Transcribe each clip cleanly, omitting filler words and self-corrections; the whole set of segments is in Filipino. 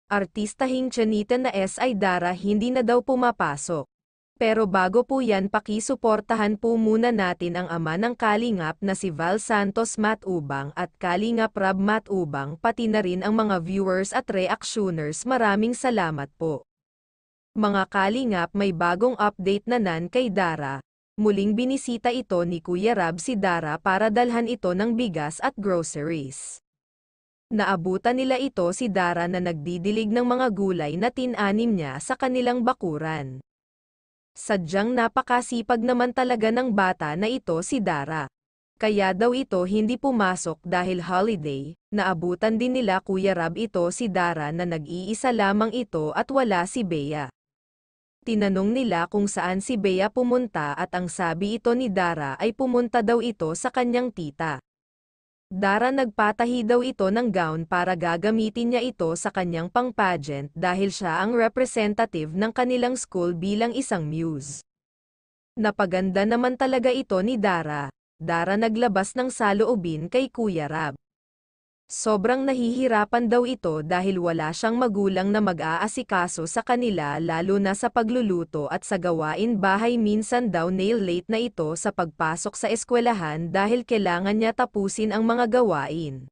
Artistahing tsanita na S.I. Dara hindi na daw pumapasok. Pero bago po yan pakisuportahan po muna natin ang ama ng Kalingap na si Val Santos Matubang at Kalingap Rab Matubang pati na rin ang mga viewers at reactioners. Maraming salamat po. Mga Kalingap, may bagong update na nan kay Dara. Muling binisita ito ni Kuya Rab si Dara para dalhan ito ng bigas at groceries. Naabutan nila ito si Dara na nagdidilig ng mga gulay na tinanim niya sa kanilang bakuran. Sadyang napakasipag naman talaga ng bata na ito si Dara. Kaya daw ito hindi pumasok dahil holiday. Naabutan din nila Kuya Rab ito si Dara na nag-iisa lamang ito at wala si Bea. Tinanong nila kung saan si Bea pumunta at ang sabi ito ni Dara ay pumunta daw ito sa kanyang tita. Dara, nagpatahi daw ito ng gown para gagamitin niya ito sa kanyang pang-pageant dahil siya ang representative ng kanilang school bilang isang muse. Napaganda naman talaga ito ni Dara. Dara naglabas ng saloobin kay Kuya Rab. Sobrang nahihirapan daw ito dahil wala siyang magulang na mag-aasikaso sa kanila lalo na sa pagluluto at sa gawain bahay. Minsan daw nail late na ito sa pagpasok sa eskwelahan dahil kailangan niya tapusin ang mga gawain.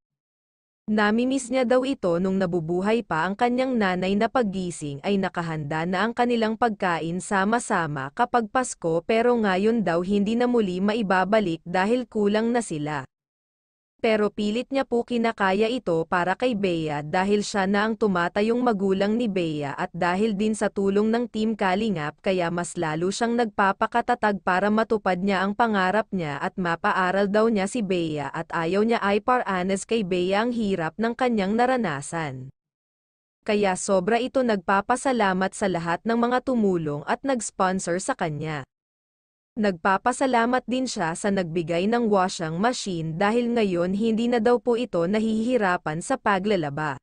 Namimiss niya daw ito nung nabubuhay pa ang kanyang nanay na paggising ay nakahanda na ang kanilang pagkain sama-sama kapag Pasko, pero ngayon daw hindi na muli maibabalik dahil kulang na sila. Pero pilit niya po kinakaya ito para kay Bea dahil siya na ang tumatayong magulang ni Bea at dahil din sa tulong ng Team Kalingap kaya mas lalo siyang nagpapakatatag para matupad niya ang pangarap niya at mapaaral daw niya si Bea at ayaw niya ay paranas kay Bea ang hirap ng kanyang naranasan. Kaya sobra ito nagpapasalamat sa lahat ng mga tumulong at nag-sponsor sa kanya. Nagpapasalamat din siya sa nagbigay ng washing machine dahil ngayon hindi na daw po ito nahihirapan sa paglalaba.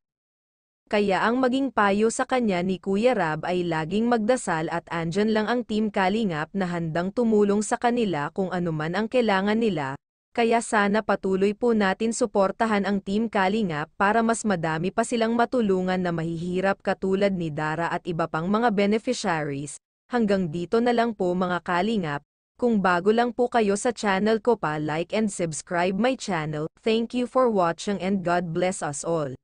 Kaya ang maging payo sa kanya ni Kuya Rab ay laging magdasal at andyan lang ang Team Kalingap na handang tumulong sa kanila kung anuman ang kailangan nila. Kaya sana patuloy po natin suportahan ang Team Kalingap para mas madami pa silang matulungan na mahihirap katulad ni Dara at iba pang mga beneficiaries. Hanggang dito na lang po mga Kalingap. Kung bago lang po kayo sa channel ko, like and subscribe my channel. Thank you for watching and God bless us all.